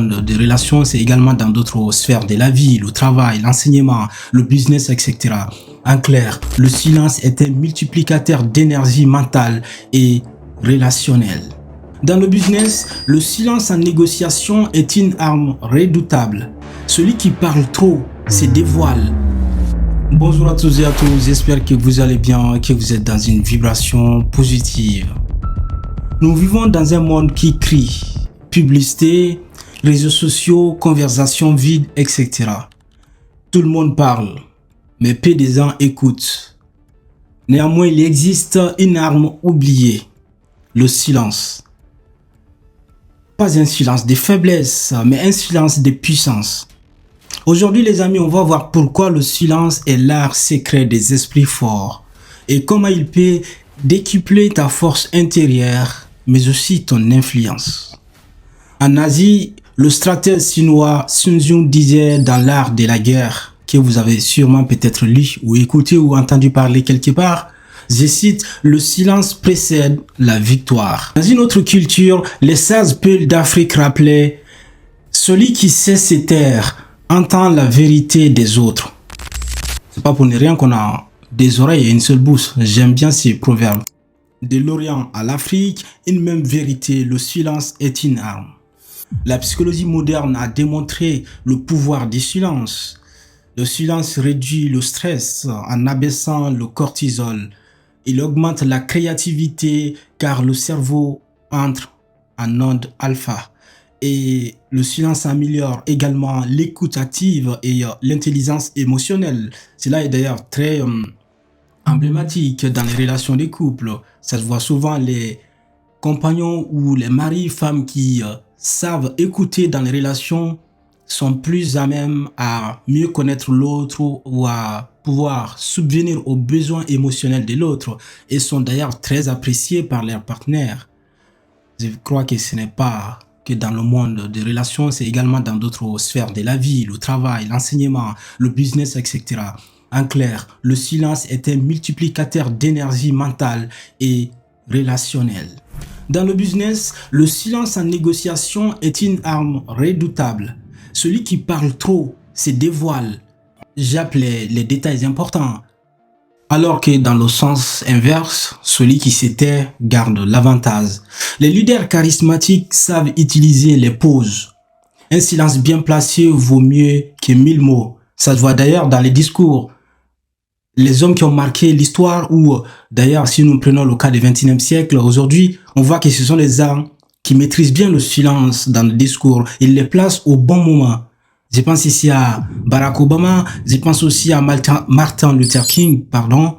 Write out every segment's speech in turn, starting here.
Des relations, c'est également dans d'autres sphères de la vie, le travail, l'enseignement, le business, etc. En clair, le silence est un multiplicateur d'énergie mentale et relationnelle. Dans le business, le silence en négociation est une arme redoutable. Celui qui parle trop se dévoile. Bonjour à tous et à tous, j'espère que vous allez bien, que vous êtes dans une vibration positive. Nous vivons dans un monde qui crie, publicité, réseaux sociaux, conversations vides, etc. Tout le monde parle, mais peu de gens écoutent. Néanmoins, il existe une arme oubliée, le silence. Pas un silence de faiblesse, mais un silence de puissance. Aujourd'hui, les amis, on va voir pourquoi le silence est l'art secret des esprits forts et comment il peut décupler ta force intérieure, mais aussi ton influence. En Asie, le stratège chinois Sun Tzu disait dans l'art de la guerre, que vous avez sûrement peut-être lu ou écouté ou entendu parler quelque part, je cite, le silence précède la victoire. Dans une autre culture, les sages peuples d'Afrique rappelaient, celui qui sait se taire entend la vérité des autres. C'est pas pour ne rien qu'on a des oreilles et une seule bouche. J'aime bien ces proverbes. De l'Orient à l'Afrique, une même vérité, le silence est une arme. La psychologie moderne a démontré le pouvoir du silence. Le silence réduit le stress en abaissant le cortisol. Il augmente la créativité car le cerveau entre en onde alpha. Et le silence améliore également l'écoute active et l'intelligence émotionnelle. Cela est d'ailleurs très emblématique dans les relations des couples. Ça se voit souvent les compagnons ou les maris, femmes qui savent écouter dans les relations sont plus à même à mieux connaître l'autre ou à pouvoir subvenir aux besoins émotionnels de l'autre et sont d'ailleurs très appréciés par leurs partenaires. Je crois que ce n'est pas que dans le monde des relations, c'est également dans d'autres sphères de la vie, le travail, l'enseignement, le business, etc. En clair, le silence est un multiplicateur d'énergie mentale et relationnelle. Dans le business, le silence en négociation est une arme redoutable. Celui qui parle trop se dévoile, jappe les détails importants. Alors que dans le sens inverse, celui qui se tait garde l'avantage. Les leaders charismatiques savent utiliser les pauses. Un silence bien placé vaut mieux que 1000 mots. Ça se voit d'ailleurs dans les discours. Les hommes qui ont marqué l'histoire ou d'ailleurs si nous prenons le cas du XXIe siècle, aujourd'hui, on voit que ce sont les gens qui maîtrisent bien le silence dans le discours. Ils les placent au bon moment. Je pense ici à Barack Obama, je pense aussi à Martin Luther King, pardon.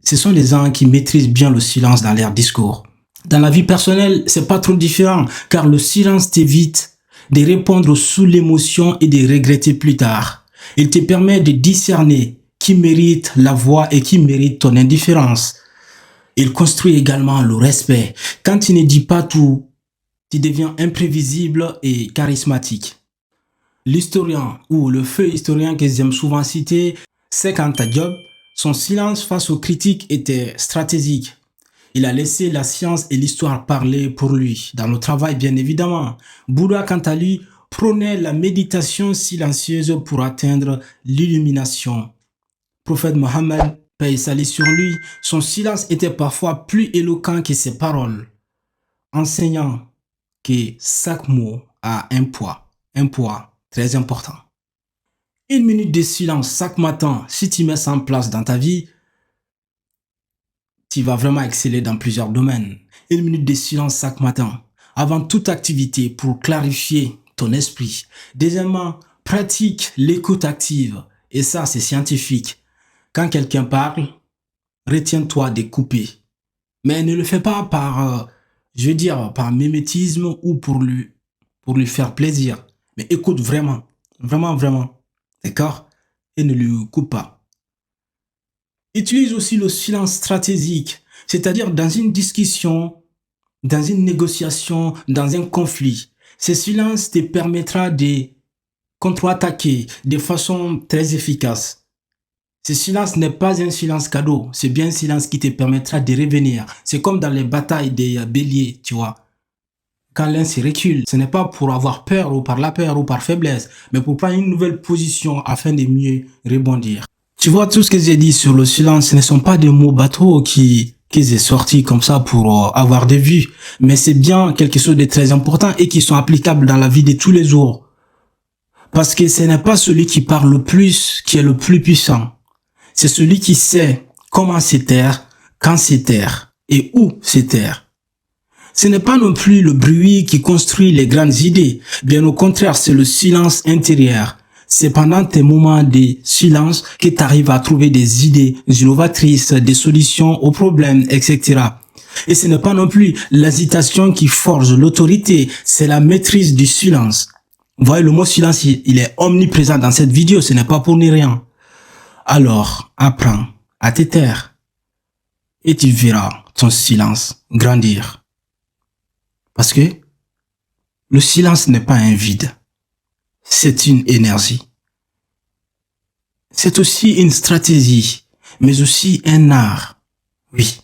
Ce sont les gens qui maîtrisent bien le silence dans leur discours. Dans la vie personnelle, c'est pas trop différent, car le silence t'évite de répondre sous l'émotion et de regretter plus tard. Il te permet de discerner qui mérite la voix et qui mérite ton indifférence. Il construit également le respect. Quand tu ne dis pas tout, tu deviens imprévisible et charismatique. L'historien ou le feu historien que j'aime souvent citer, c'est Anta Diop. Son silence face aux critiques était stratégique. Il a laissé la science et l'histoire parler pour lui, dans le travail bien évidemment. Bouddha, quant à lui, prônait la méditation silencieuse pour atteindre l'illumination. Prophète Mohammed, paix et salut sur lui, son silence était parfois plus éloquent que ses paroles, enseignant que chaque mot a un poids très important. Une minute de silence chaque matin, si tu mets ça en place dans ta vie, tu vas vraiment exceller dans plusieurs domaines. Une minute de silence chaque matin, avant toute activité pour clarifier ton esprit. Deuxièmement, pratique l'écoute active. Et ça, c'est scientifique. Quand quelqu'un parle, retiens-toi de couper. Mais ne le fais pas par, par mimétisme ou pour lui faire plaisir. Mais écoute vraiment. D'accord? Et ne lui coupe pas. Utilise aussi le silence stratégique, c'est-à-dire dans une discussion, dans une négociation, dans un conflit. Ce silence te permettra de contre-attaquer de façon très efficace. Ce silence n'est pas un silence cadeau, c'est bien un silence qui te permettra de revenir. C'est comme dans les batailles des béliers, tu vois. quand l'un se recule. Ce n'est pas pour avoir peur ou par la peur ou par faiblesse, mais pour prendre une nouvelle position afin de mieux rebondir. Tu vois, tout ce que j'ai dit sur le silence, ce ne sont pas des mots bateaux qui est sorti comme ça pour avoir des vues, mais c'est bien quelque chose de très important et qui sont applicables dans la vie de tous les jours. Parce que ce n'est pas celui qui parle le plus qui est le plus puissant. C'est celui qui sait comment se taire, quand se taire et où se taire. Ce n'est pas non plus le bruit qui construit les grandes idées. Bien au contraire, c'est le silence intérieur. C'est pendant tes moments de silence que tu arrives à trouver des idées innovatrices, des solutions aux problèmes, etc. Et ce n'est pas non plus l'hésitation qui forge l'autorité, c'est la maîtrise du silence. Vous voyez, le mot silence, il est omniprésent dans cette vidéo, ce n'est pas pour ni rien. Alors, apprends à te taire et tu verras ton silence grandir. Parce que le silence n'est pas un vide. C'est une énergie. C'est aussi une stratégie, mais aussi un art. Oui.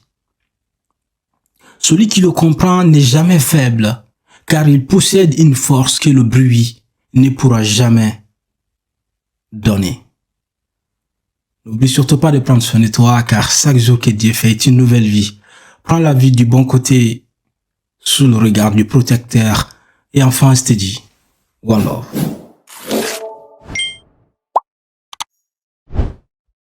Celui qui le comprend n'est jamais faible, car il possède une force que le bruit ne pourra jamais donner. N'oublie surtout pas de prendre soin de toi, car chaque jour que Dieu fait est une nouvelle vie. Prends la vie du bon côté, sous le regard du protecteur, et enfin je te dis, One Love.